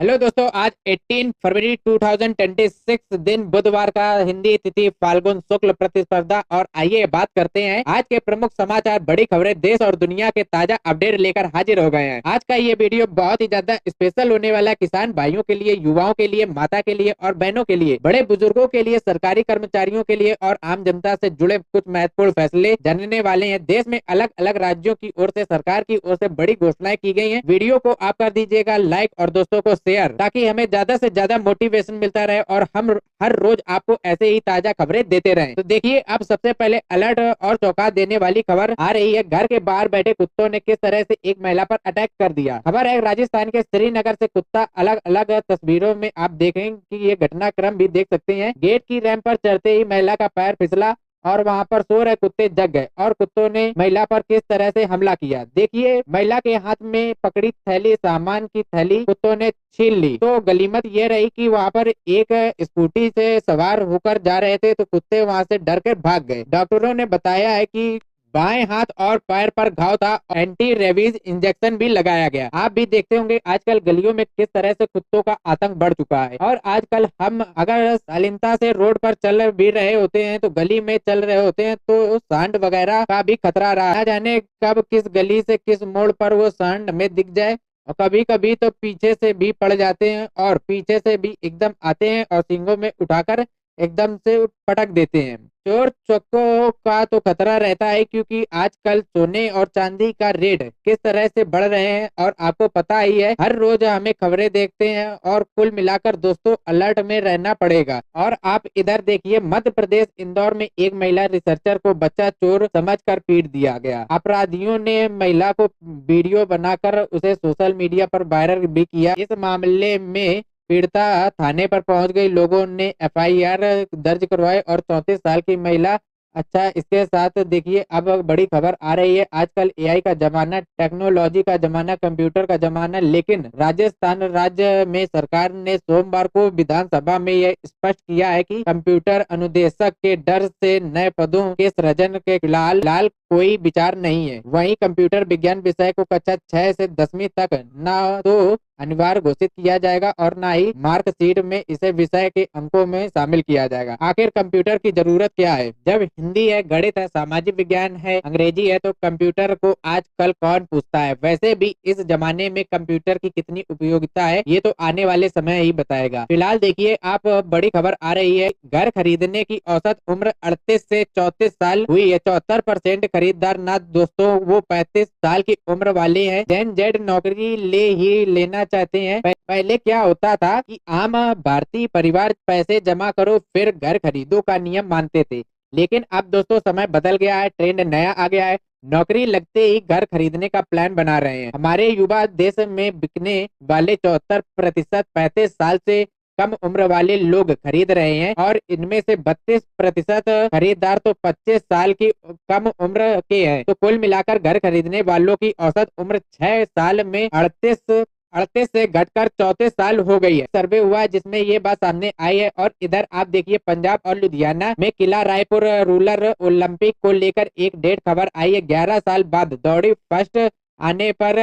Hello दोस्तों, आज 18 फरवरी 2026 दिन बुधवार का, हिंदी तिथि फाल्गुन शुक्ल प्रतिस्पर्धा। और आइए बात करते हैं आज के प्रमुख समाचार, बड़ी खबरें, देश और दुनिया के ताजा अपडेट लेकर हाजिर हो गए हैं। आज का ये वीडियो बहुत ही ज्यादा स्पेशल होने वाला है, किसान भाइयों के लिए, युवाओं के लिए, माता के लिए और बहनों के लिए, बड़े बुजुर्गों के लिए, सरकारी कर्मचारियों के लिए और आम जनता से जुड़े कुछ महत्वपूर्ण फैसले जानने वाले हैं। देश में अलग अलग राज्यों की ओर से, सरकार की ओर से बड़ी घोषणाएं की गई हैं। वीडियो को आप कर दीजिएगा लाइक और दोस्तों को शेयर, ताकि हमें ज्यादा से ज्यादा मोटिवेशन मिलता रहे और हम हर रोज आपको ऐसे ही ताजा खबरें देते रहें। तो देखिए, अब सबसे पहले अलर्ट और चौंका देने वाली खबर आ रही है। घर के बाहर बैठे कुत्तों ने किस तरह से एक महिला पर अटैक कर दिया। खबर है राजस्थान के श्रीनगर से। कुत्ता, अलग अलग तस्वीरों में आप देखें कि ये घटनाक्रम भी देख सकते हैं। गेट की रैंप पर चढ़ते ही महिला का पैर फिसला और वहां पर सो रहे कुत्ते जग गए और कुत्तों ने महिला पर किस तरह से हमला किया। देखिए, महिला के हाथ में पकड़ी थैली, सामान की थैली कुत्तों ने छीन ली। तो गनीमत ये रही कि वहां पर एक स्कूटी से सवार होकर जा रहे थे, तो कुत्ते वहां से डर कर भाग गए। डॉक्टरों ने बताया है कि बाएं हाथ और पैर पर घाव था। एंटी रेबीज इंजेक्शन भी लगाया गया। आप भी देखते होंगे आजकल गलियों में किस तरह से कुत्तों का आतंक बढ़ चुका है। और आजकल हम अगर शालीनता से रोड पर चल भी रहे होते हैं, तो गली में चल रहे होते हैं, तो सांड वगैरह का भी खतरा रहा है। ना जाने कब किस गली से किस मोड़ पर वो सांड हमें दिख जाए। और कभी कभी तो पीछे से भी पड़ जाते हैं और पीछे से भी एकदम आते हैं और सींगों में उठाकर एकदम से पटक देते हैं। चोर चक्कों का तो खतरा रहता है, क्योंकि आजकल सोने और चांदी का रेट किस तरह से बढ़ रहे हैं और आपको पता ही है, हर रोज हमें खबरें देखते हैं और कुल मिलाकर दोस्तों अलर्ट में रहना पड़ेगा। और आप इधर देखिए, मध्य प्रदेश इंदौर में एक महिला रिसर्चर को बच्चा चोर समझकर पीट दिया गया। अपराधियों ने महिला को वीडियो बनाकर उसे सोशल मीडिया पर वायरल भी किया। इस मामले में पीड़िता थाने पर पहुंच गई। लोगों ने एफआईआर दर्ज करवाए और 34 साल की महिला। अच्छा, इसके साथ देखिए, अब बड़ी खबर आ रही है। आजकल एआई का जमाना, टेक्नोलॉजी का जमाना, कंप्यूटर का जमाना, लेकिन राजस्थान राज्य में सरकार ने सोमवार को विधानसभा में यह स्पष्ट किया है कि कंप्यूटर अनुदेशक के डर से नए पदों के सृजन के फिलहाल कोई विचार नहीं है। वहीं कंप्यूटर विज्ञान विषय को कक्षा 6 से 10वीं तक न तो अनिवार्य घोषित किया जाएगा और ना ही मार्कशीट में इसे विषय के अंकों में शामिल किया जाएगा। आखिर कंप्यूटर की जरूरत क्या है, जब हिंदी है, गणित है, सामाजिक विज्ञान है, अंग्रेजी है, तो कंप्यूटर को आजकल कौन पूछता है। वैसे भी इस जमाने में कंप्यूटर की कितनी उपयोगिता है, ये तो आने वाले समय ही बताएगा। फिलहाल देखिए, आप बड़ी खबर आ रही है। घर खरीदने की औसत उम्र 38 से 34 साल हुई है। 74% खरीदार ना दोस्तों वो 35 साल की उम्र वाले हैं। जेन जेड नौकरी ले ही लेना चाहते हैं। पहले क्या होता था कि आम भारतीय परिवार पैसे जमा करो फिर घर खरीदो का नियम मानते थे, लेकिन अब दोस्तों समय बदल गया है, ट्रेंड नया आ गया है। नौकरी लगते ही घर खरीदने का प्लान बना रहे हैं। हमारे युवा देश में बिकने वाले 74% 35 साल से कम उम्र वाले लोग खरीद रहे हैं और इनमें से 32% खरीदार तो 25 साल की कम उम्र के हैं। तो कुल मिलाकर घर खरीदने वालों की औसत उम्र 6 साल में 38 से घटकर 34 साल हो गई है। सर्वे हुआ है जिसमें ये बात सामने आई है। और इधर आप देखिए, पंजाब और लुधियाना में किला रायपुर रूरल ओलंपिक को लेकर एक डेट खबर आई है। 11 साल बाद दौड़ी फर्स्ट आने पर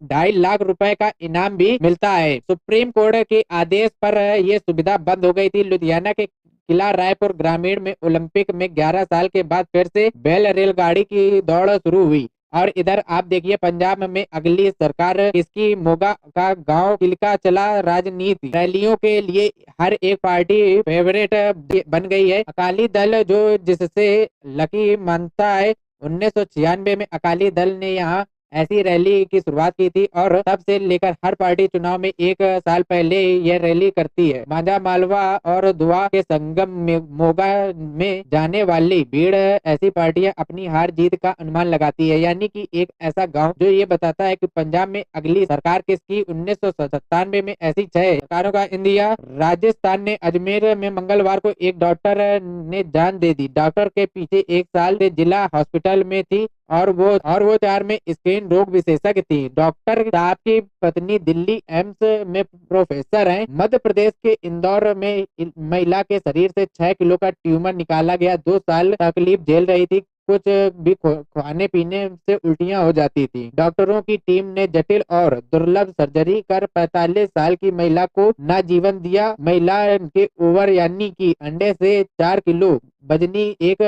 2.5 लाख रुपए का इनाम भी मिलता है। सुप्रीम कोर्ट के आदेश पर ये सुविधा बंद हो गई थी। लुधियाना के किला रायपुर ग्रामीण में ओलंपिक में 11 साल के बाद फिर से बैल रेलगाड़ी की दौड़ शुरू हुई। और इधर आप देखिए, पंजाब में अगली सरकार किसकी, मोगा का गांव किलका चला राजनीति। रैलियों के लिए हर एक पार्टी फेवरेट बन गई है। अकाली दल जो जिससे लकी मानता है, 1996 में अकाली दल ने यहाँ ऐसी रैली की शुरुआत की थी और तब से लेकर हर पार्टी चुनाव में एक साल पहले यह रैली करती है। मांझा मालवा और दुआ के संगम में मोगा में जाने वाली भीड़ ऐसी पार्टियां अपनी हार जीत का अनुमान लगाती है। यानी कि एक ऐसा गांव जो ये बताता है कि पंजाब में अगली सरकार किसकी। 1997 में ऐसी 6 सरकारों का इंडिया। राजस्थान ने अजमेर में मंगलवार को एक डॉक्टर ने जान दे दी। डॉक्टर के पीछे 1 साल से जिला हॉस्पिटल में थी और वो 4 में स्किन रोग विशेषज्ञ थी। डॉक्टर साहब की पत्नी दिल्ली एम्स में प्रोफेसर हैं। मध्य प्रदेश के इंदौर में महिला के शरीर से 6 किलो का ट्यूमर निकाला गया। 2 साल तकलीफ झेल रही थी। कुछ भी खाने पीने से उल्टियां हो जाती थी। डॉक्टरों की टीम ने जटिल और दुर्लभ सर्जरी कर 45 साल की महिला को ना जीवन दिया। महिला के ओवर यानी कि अंडे से 4 किलो वजनी एक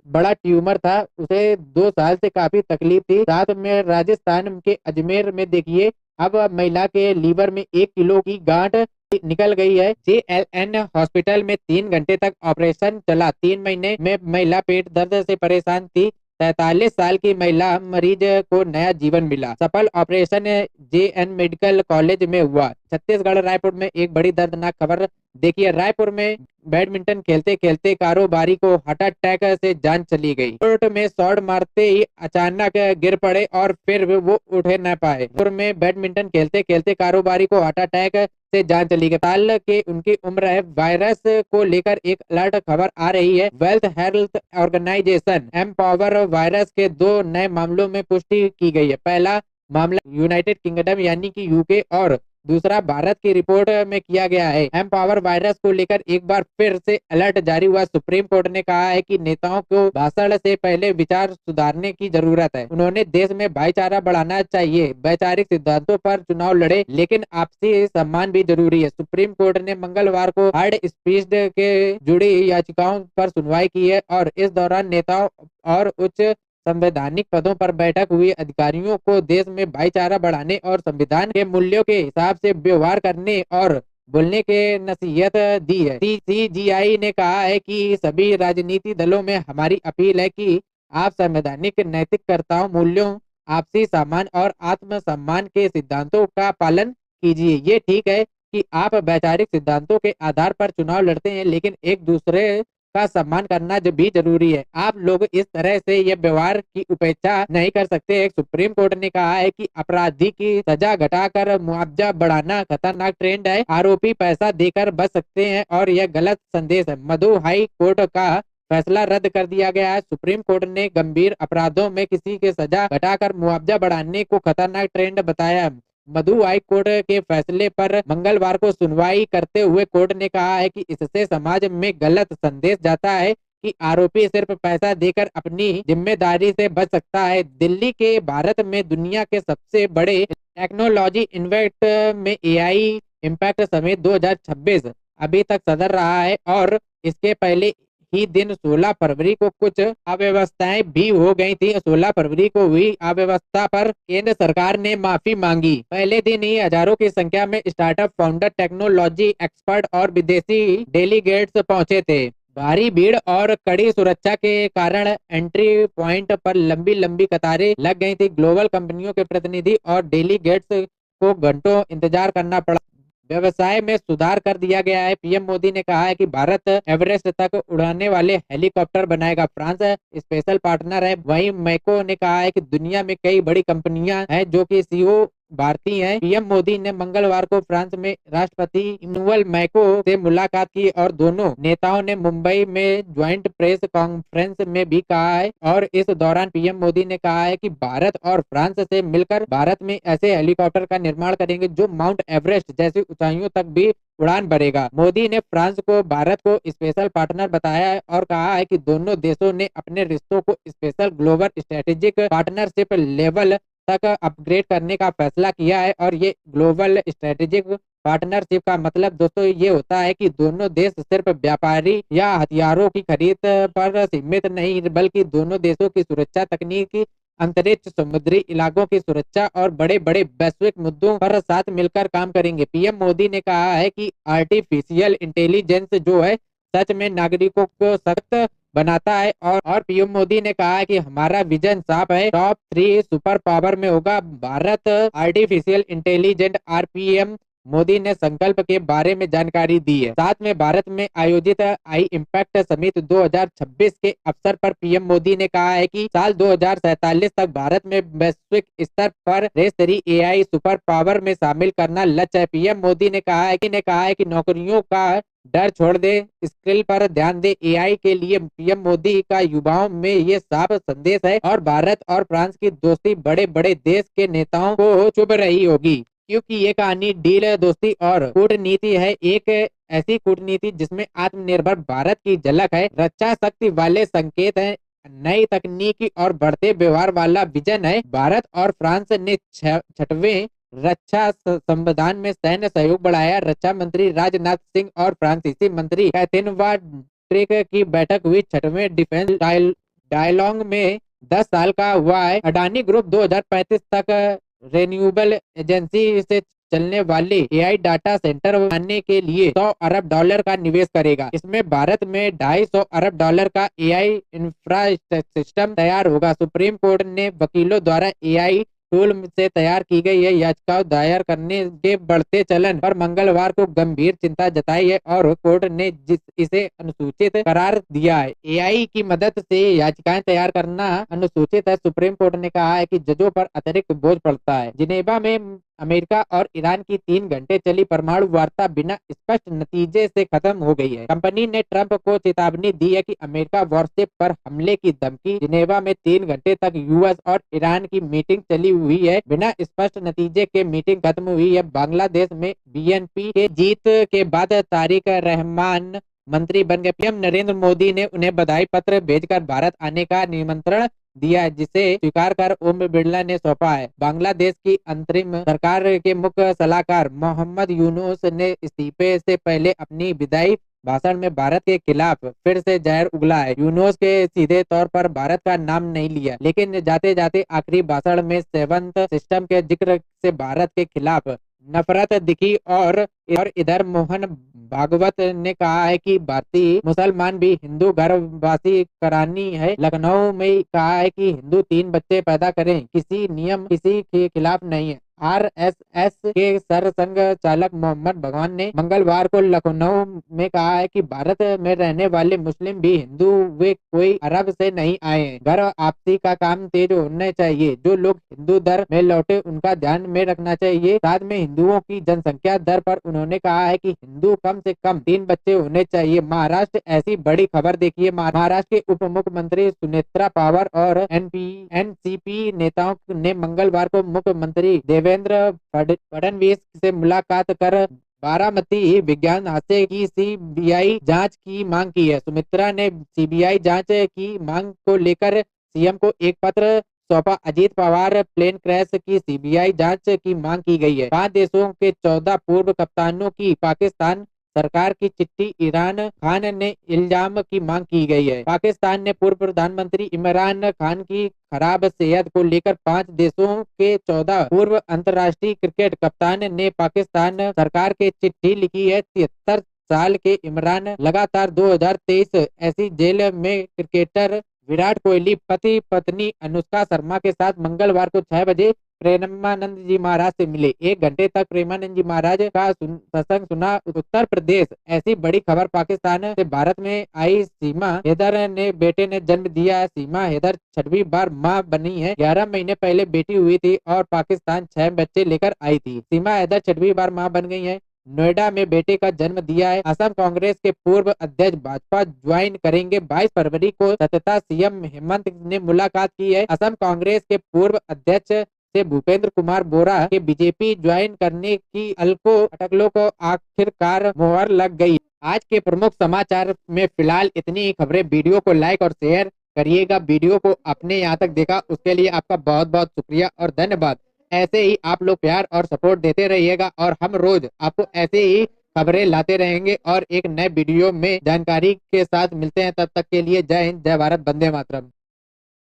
बड़ा ट्यूमर था। उसे 2 साल से काफी तकलीफ थी। साथ में राजस्थान के अजमेर में देखिए, अब महिला के लीवर में 1 किलो की गांठ निकल गई है। CLN हॉस्पिटल में 3 घंटे तक ऑपरेशन चला। 3 महीने में महिला पेट दर्द से परेशान थी। 43 साल की महिला मरीज को नया जीवन मिला। सफल ऑपरेशन JN मेडिकल कॉलेज में हुआ। छत्तीसगढ़ रायपुर में एक बड़ी दर्दनाक खबर देखिए। रायपुर में बैडमिंटन खेलते खेलते कारोबारी को हार्ट अटैक से जान चली गई। कोर्ट में शॉट मारते ही अचानक गिर पड़े और फिर वो उठे न पाए। रायपुर में बैडमिंटन खेलते खेलते कारोबारी को हार्ट अटैक से जान चली गई। साल के उनकी उम्र है। वायरस को लेकर एक अलर्ट खबर आ रही है। World health organization empower virus के 2 नए मामलों में पुष्टि की गई है। पहला मामला यूनाइटेड किंगडम यानी कि यूके और दूसरा भारत की रिपोर्ट में किया गया है। एम्पावर वायरस को लेकर एक बार फिर से अलर्ट जारी हुआ। सुप्रीम कोर्ट ने कहा है कि नेताओं को भाषण से पहले विचार सुधारने की जरूरत है। उन्होंने देश में भाईचारा बढ़ाना चाहिए, वैचारिक सिद्धांतों पर चुनाव लड़े, लेकिन आपसी सम्मान भी जरूरी है। सुप्रीम कोर्ट ने मंगलवार को हार्ड स्पीच के जुड़ी याचिकाओं पर सुनवाई की है और इस दौरान नेताओं और उच्च संवैधानिक पदों पर बैठक हुई अधिकारियों को देश में भाईचारा बढ़ाने और संविधान के मूल्यों के हिसाब से व्यवहार करने और बोलने के नसीहत दी है। CGI ने कहा है कि सभी राजनीति दलों में हमारी अपील है कि आप संवैधानिक नैतिकताओं, मूल्यों, आपसी सम्मान और आत्मसम्मान के सिद्धांतों का पालन कीजिए। ये ठीक है कि आप वैचारिक सिद्धांतों के आधार पर चुनाव लड़ते हैं, लेकिन एक दूसरे का सम्मान करना जो भी जरूरी है। आप लोग इस तरह से यह व्यवहार की उपेक्षा नहीं कर सकते। सुप्रीम कोर्ट ने कहा है कि अपराधी की सजा घटाकर मुआवजा बढ़ाना खतरनाक ट्रेंड है। आरोपी पैसा देकर बच सकते हैं और यह गलत संदेश है। मधु हाई कोर्ट का फैसला रद्द कर दिया गया है। सुप्रीम कोर्ट ने गंभीर अपराधों में किसी के सजा घटाकर मुआवजा बढ़ाने को खतरनाक ट्रेंड बताया। मधु हाई कोर्ट के फैसले पर मंगलवार को सुनवाई करते हुए कोर्ट ने कहा है कि इससे समाज में गलत संदेश जाता है कि आरोपी सिर्फ पैसा देकर अपनी जिम्मेदारी से बच सकता है। दिल्ली के भारत में दुनिया के सबसे बड़े टेक्नोलॉजी इवेंट में AI इम्पैक्ट समेत 2026 अभी तक सदर रहा है और इसके पहले ही दिन 16 फरवरी को कुछ अव्यवस्थाएं भी हो गई थी। 16 फरवरी को हुई अव्यवस्था पर केंद्र सरकार ने माफी मांगी। पहले दिन ही हजारों की संख्या में स्टार्टअप फाउंडर, टेक्नोलॉजी एक्सपर्ट और विदेशी डेलीगेट्स पहुंचे थे। भारी भीड़ और कड़ी सुरक्षा के कारण एंट्री पॉइंट पर लंबी लंबी कतारें लग गई थी। ग्लोबल कंपनियों के प्रतिनिधि और डेलीगेट्स को घंटों इंतजार करना पड़ा। व्यवसाय में सुधार कर दिया गया है। PM मोदी ने कहा है कि भारत एवरेस्ट तक उड़ाने वाले हेलीकॉप्टर बनाएगा। फ्रांस स्पेशल पार्टनर है। वहीं मैको ने कहा है कि दुनिया में कई बड़ी कंपनियां हैं जो कि CEO भारतीय हैं। PM मोदी ने मंगलवार को फ्रांस में राष्ट्रपति इमैनुअल मैको से मुलाकात की और दोनों नेताओं ने मुंबई में ज्वाइंट प्रेस कॉन्फ्रेंस में भी कहा है। और इस दौरान PM मोदी ने कहा है कि भारत और फ्रांस से मिलकर भारत में ऐसे हेलीकॉप्टर का निर्माण करेंगे जो माउंट एवरेस्ट जैसी ऊंचाइयों तक भी उड़ान भरेगा। मोदी ने फ्रांस को भारत को स्पेशल पार्टनर बताया है और कहा है कि दोनों देशों ने अपने रिश्तों को special global strategic partnership level तक अपग्रेड करने का फैसला किया है। और ये ग्लोबल स्ट्रेटेजिक पार्टनरशिप का मतलब दोस्तों ये होता है कि दोनों देश सिर्फ व्यापारी या हथियारों की खरीद पर सीमित नहीं, बल्कि दोनों देशों की सुरक्षा, तकनीकी, अंतरिक्ष, समुद्री इलाकों की सुरक्षा और बड़े बड़े वैश्विक मुद्दों पर साथ मिलकर काम करेंगे। PM मोदी ने कहा है कि आर्टिफिशियल इंटेलिजेंस जो है सच में नागरिकों को सख्त बनाता है। और PM मोदी ने कहा है कि हमारा विजन साफ है, टॉप 3 सुपर पावर में होगा Bharat. Artificial intelligent RPM Modi ने संकल्प के बारे में जानकारी दी है। साथ में भारत में आयोजित आई इम्पैक्ट समिट 2026 के अवसर पर PM मोदी ने कहा है कि साल 2047 तक भारत में वैश्विक स्तर पर रेस 3 AI सुपर पावर में शामिल करना लक्ष्य है। PM मोदी ने कहा है कि नौकरियों का डर छोड़ दे, स्किल पर ध्यान दे। AI के लिए PM मोदी का युवाओं में ये साफ संदेश है और भारत और फ्रांस की दोस्ती बड़े बड़े देश के नेताओं को चुभ रही होगी, क्योंकि ये कहानी डील, दोस्ती और कूटनीति है। एक ऐसी कूटनीति जिसमें आत्मनिर्भर भारत की झलक है, रक्षा शक्ति वाले संकेत हैं, नई तकनीकी और बढ़ते व्यवहार वाला विजन है। भारत और फ्रांस ने छठवें रक्षा संविधान में सैन्य सहयोग बढ़ाया। रक्षा मंत्री राजनाथ सिंह और फ्रांसीसी मंत्री कैथरीन वा ट्रेक की बैठक हुई। छठवें डिफेंस डायलॉग में 10 साल का हुआ है। अडानी ग्रुप 2035 तक रिन्यूएबल एजेंसी से चलने वाले एआई डाटा सेंटर बनाने के लिए $100 अरब का निवेश करेगा। इसमें भारत में $250 अरब का एआई इंफ्रास्ट्रक्चर तैयार होगा। सुप्रीम कोर्ट ने वकीलों द्वारा एआई टूल से तैयार की गई यह याचिका दायर करने के बढ़ते चलन पर मंगलवार को गंभीर चिंता जताई है और कोर्ट ने इसे अनुसूचित करार दिया है। एआई की मदद से याचिकाएं तैयार करना अनुसूचित है। सुप्रीम कोर्ट ने कहा है कि जजों पर अतिरिक्त बोझ पड़ता है। जिनेवा में अमेरिका और ईरान की 3 घंटे चली परमाणु वार्ता बिना स्पष्ट नतीजे से खत्म हो गई है। कंपनी ने ट्रंप को चेतावनी दी है कि अमेरिका वॉरशिप पर हमले की धमकी। जिनेवा में 3 घंटे तक यूएस और ईरान की मीटिंग चली हुई है, बिना स्पष्ट नतीजे के मीटिंग खत्म हुई है। बांग्लादेश में बीएनपी के जीत के बाद तारिक रहमान मंत्री बन गए। पीएम नरेंद्र मोदी ने उन्हें बधाई पत्र भेजकर भारत आने का निमंत्रण दिया है, जिसे स्वीकार कर ओम बिरला ने सौंपा है। बांग्लादेश की अंतरिम सरकार के मुख्य सलाहकार मोहम्मद यूनुस ने इस्तीफे से पहले अपनी विदाई भाषण में भारत के खिलाफ फिर से जहर उगला है। यूनुस के सीधे तौर पर भारत का नाम नहीं लिया, लेकिन जाते जाते आखिरी भाषण में 7th सिस्टम के जिक्र से भारत के खिलाफ नफरत दिखी। और इधर मोहन भागवत ने कहा है कि भारतीय मुसलमान भी हिंदू गर्भवासी करानी है। लखनऊ में कहा है कि हिंदू 3 बच्चे पैदा करें, किसी नियम किसी के खिलाफ नहीं है। आरएसएस के सरसंघ चालक मोहम्मद भगवान ने मंगलवार को लखनऊ में कहा है कि भारत में रहने वाले मुस्लिम भी हिंदू, वे कोई अरब से नहीं आए हैं। घर आपसी का काम तेज होना चाहिए। जो लोग हिंदू धर्म में लौटे उनका ध्यान में रखना चाहिए। साथ में हिंदुओं की जनसंख्या दर पर उन्होंने कहा है कि हिंदू कम से कम 3 बच्चे होने चाहिए। महाराष्ट्र ऐसी बड़ी खबर देखिए। महाराष्ट्र के उप मुख्यमंत्री सुनेत्रा पवार और एनसीपी नेताओं ने मंगलवार को मुख्यमंत्री देवेंद्र फडणवीस से मुलाकात कर बारामती विज्ञान हादसे की सीबीआई जांच की मांग की है। सुमित्रा ने सीबीआई जांच की मांग को लेकर सीएम को एक पत्र सौंपा। अजीत पवार प्लेन क्रैश की सीबीआई जांच की मांग की गई है। 5 देशों के 14 पूर्व कप्तानों की पाकिस्तान सरकार की चिट्ठी। इमरान खान ने इल्जाम की मांग की गई है। पाकिस्तान ने पूर्व प्रधानमंत्री इमरान खान की खराब सेहत को लेकर 5 देशों के 14 पूर्व अंतर्राष्ट्रीय क्रिकेट कप्तान ने पाकिस्तान सरकार के चिट्ठी लिखी है। 73 साल के इमरान लगातार 2023 ऐसी जेल में क्रिकेटर विराट कोहली पति पत्नी अनुष्का शर्मा के साथ मंगलवार को 6 बजे प्रेमानंद जी महाराज से मिले। 1 घंटे तक प्रेमानंद जी महाराज का सत्संग सुना। उत्तर प्रदेश ऐसी बड़ी खबर। पाकिस्तान से भारत में आई सीमा हैदर ने बेटे ने जन्म दिया। सीमा हैदर 6वीं बार मां बनी है। 11 महीने पहले बेटी हुई थी और पाकिस्तान 6 बच्चे लेकर आई थी। सीमा हैदर 6वीं बार मां बन गई है। नोएडा में बेटे का जन्म दिया है। असम कांग्रेस के पूर्व अध्यक्ष भाजपा ज्वाइन करेंगे। 22 फरवरी को सतता सीएम हेमंत ने मुलाकात की है। असम कांग्रेस के पूर्व अध्यक्ष से भूपेंद्र कुमार बोरा के बीजेपी ज्वाइन करने की अटकलों को आखिरकार मोहर लग गई। आज के प्रमुख समाचार में फिलहाल इतनी ही खबरें। वीडियो को लाइक और शेयर करिएगा। वीडियो को आपने यहाँ तक देखा उसके लिए आपका बहुत बहुत शुक्रिया और धन्यवाद। ऐसे ही आप लोग प्यार और सपोर्ट देते रहिएगा और हम रोज आपको ऐसे ही खबरें लाते रहेंगे और एक नए वीडियो में जानकारी के साथ मिलते हैं। तब तक के लिए जय हिंद, जय भारत, वंदे मातरम।